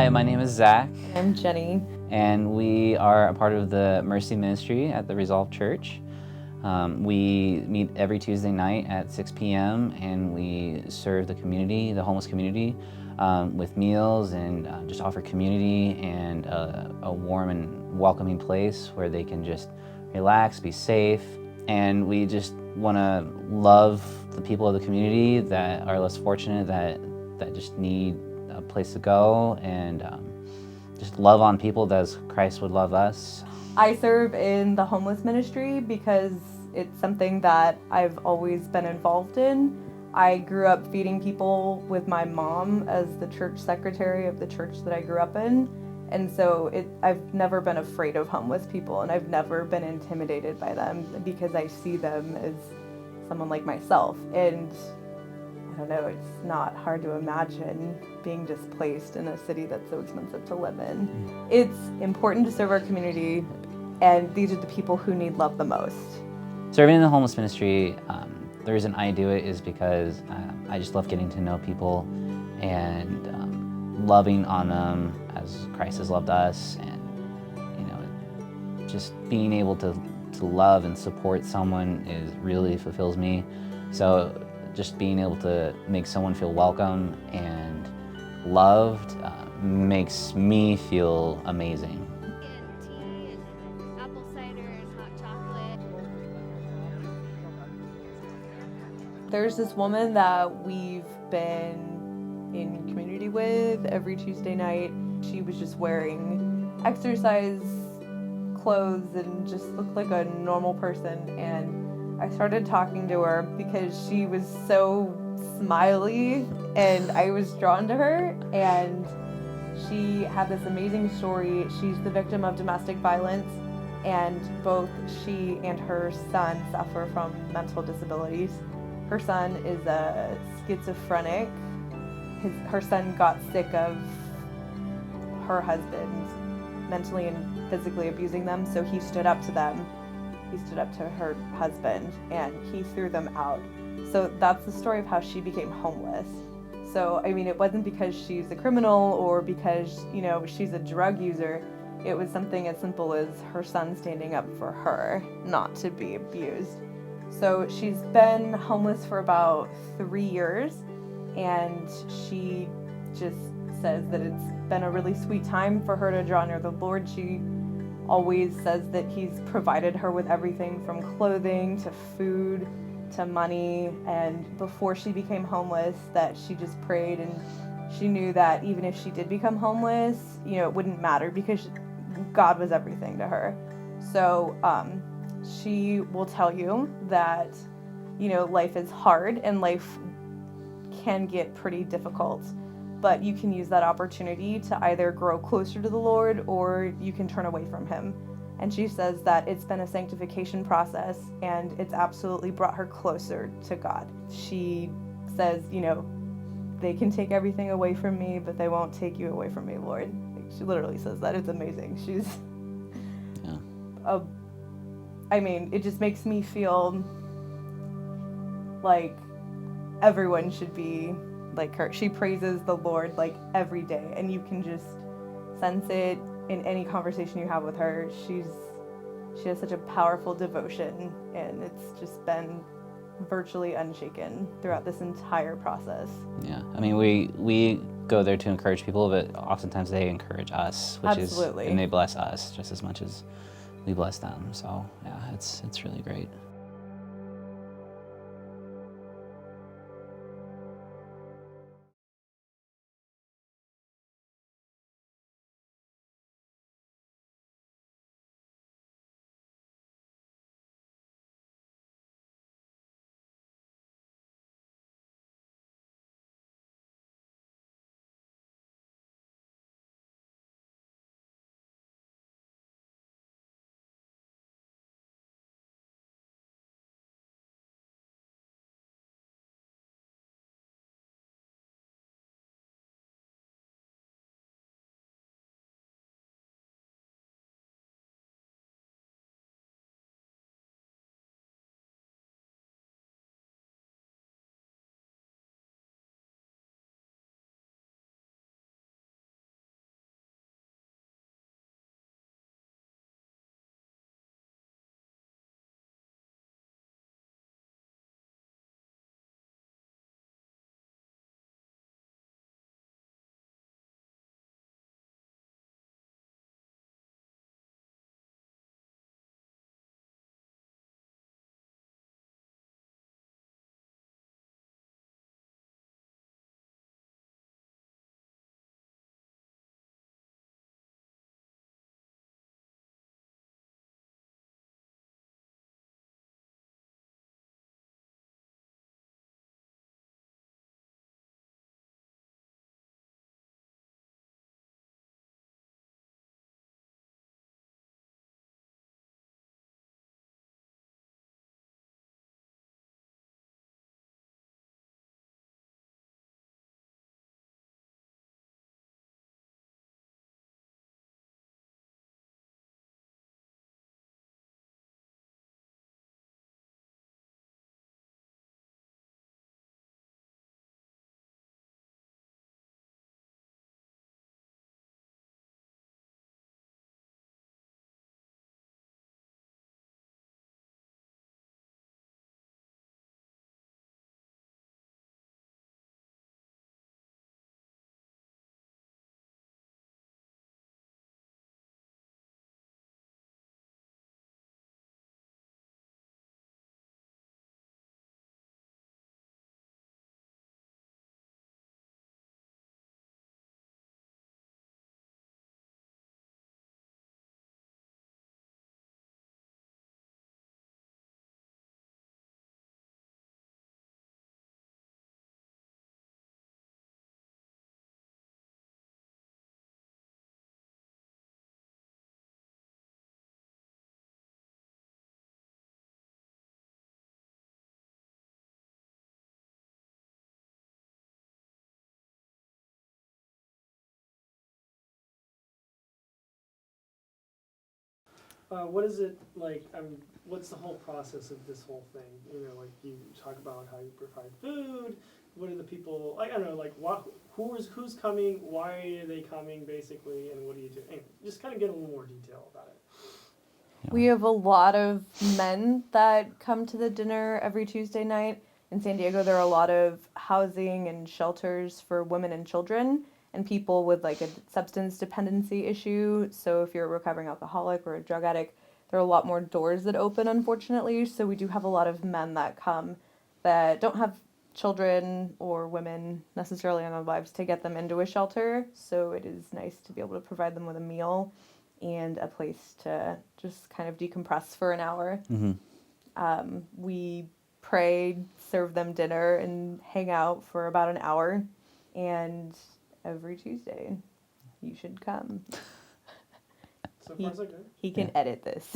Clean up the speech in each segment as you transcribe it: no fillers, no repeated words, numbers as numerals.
Hi, my name is Zach, I'm Jenny. and we are a part of the Mercy Ministry at the Resolve Church. We meet every Tuesday night at 6 p.m. and we serve the community, the homeless community, with meals and just offer community and a warm and welcoming place where they can just relax, be safe. And we just want to love the people of the community that are less fortunate, that just need a place to go, and just love on people as Christ would love us. I serve in the homeless ministry because it's something that I've always been involved in. I grew up feeding people with my mom as the church secretary of the church that I grew up in. And so I've never been afraid of homeless people, and I've never been intimidated by them because I see them as someone like myself. And I don't know, it's not hard to imagine being displaced in a city that's so expensive to live in. It's important to serve our community, and these are the people who need love the most. Serving in the homeless ministry, the reason I do it is because I just love getting to know people and loving on them as Christ has loved us, and just being able to love and support someone really fulfills me. So just being able to make someone feel welcome and loved makes me feel amazing. And tea and apple cider and hot chocolate. There's this woman that we've been in community with every Tuesday night. She was just wearing exercise clothes and just looked like a normal person, and I started talking to her because she was so smiley and I was drawn to her. And she had this amazing story. She's the victim of domestic violence, and both she and her son suffer from mental disabilities. Her son is a schizophrenic. Her son got sick of her husband mentally and physically abusing them, so he stood up to them. He stood up to her husband and he threw them out. So that's the story of how she became homeless. So, I mean, it wasn't because she's a criminal or because, she's a drug user. It was something as simple as her son standing up for her not to be abused. So she's been homeless for about 3 years, and she just says that it's been a really sweet time for her to draw near the Lord. She always says that he's provided her with everything from clothing to food to money, and before she became homeless that she just prayed, and she knew that even if she did become homeless, it wouldn't matter because God was everything to her. So she will tell you that life is hard and life can get pretty difficult, but you can use that opportunity to either grow closer to the Lord or you can turn away from him. And she says that it's been a sanctification process and it's absolutely brought her closer to God. She says, they can take everything away from me, but they won't take you away from me, Lord. She literally says that. It's amazing. She's it just makes me feel like everyone should be like her. She praises the Lord like every day, and you can just sense it in any conversation you have with her. She has such a powerful devotion, and it's just been virtually unshaken throughout this entire process. Yeah, I mean, we go there to encourage people, but oftentimes they encourage us, Absolutely. and they bless us just as much as we bless them. So yeah, it's really great. What is it like? What's the whole process of this whole thing? You know, like you talk about how you provide food. What are the people? I don't know. Like, who's coming? Why are they coming? Basically, and what do you do? Anyway, just kind of get a little more detail about it. We have a lot of men that come to the dinner every Tuesday night. In San Diego, there are a lot of housing and shelters for women and children and people with like a substance dependency issue. So if you're a recovering alcoholic or a drug addict, there are a lot more doors that open, unfortunately. So we do have a lot of men that come that don't have children or women necessarily in their lives to get them into a shelter. So it is nice to be able to provide them with a meal and a place to just kind of decompress for an hour. We pray, serve them dinner, and hang out for about an hour. And every Tuesday, you should come. So far, so good. He can edit this.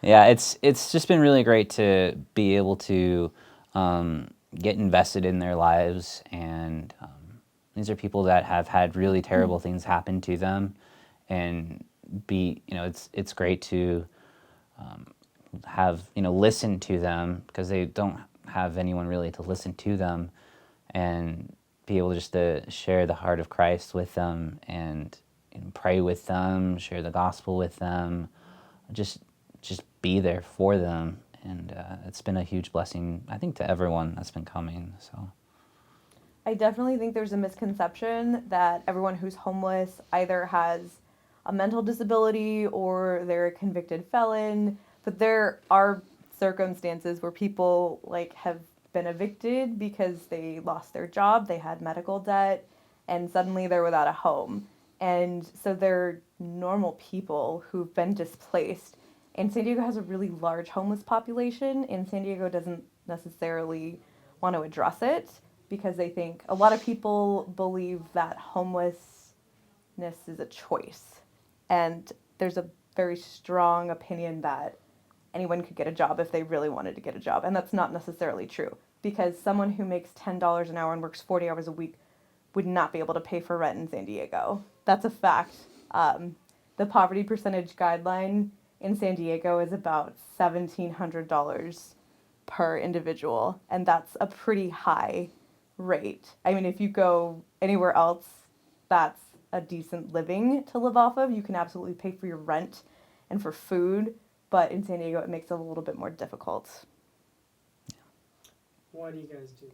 Yeah, it's just been really great to be able to get invested in their lives, and these are people that have had really terrible things happen to them, and it's great to have listen to them, because they don't have anyone really to listen to them, and be able just to share the heart of Christ with them, and pray with them, share the gospel with them, just be there for them. And it's been a huge blessing, I think, to everyone that's been coming. So I definitely think there's a misconception that everyone who's homeless either has a mental disability or they're a convicted felon, but there are circumstances where people have been evicted because they lost their job, they had medical debt, and suddenly they're without a home. And so they're normal people who've been displaced. And San Diego has a really large homeless population, and San Diego doesn't necessarily want to address it because they think a lot of people believe that homelessness is a choice. And there's a very strong opinion that anyone could get a job if they really wanted to get a job. And that's not necessarily true, because someone who makes $10 an hour and works 40 hours a week would not be able to pay for rent in San Diego. That's a fact. The poverty percentage guideline in San Diego is about $1,700 per individual, and that's a pretty high rate. I mean, if you go anywhere else, that's a decent living to live off of. You can absolutely pay for your rent and for food, but in San Diego, it makes it a little bit more difficult. Why do you guys do this?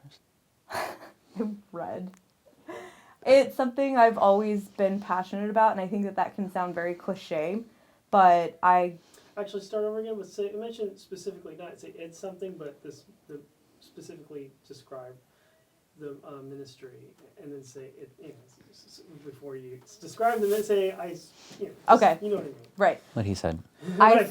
first. Red. It's something I've always been passionate about, and I think that can sound very cliche, but Actually, start over again with say. Mention specifically, not say it's something, but specifically describe the ministry, and then say it. Before you describe the ministry, say I. Okay. You know what I mean. Right. What he said. I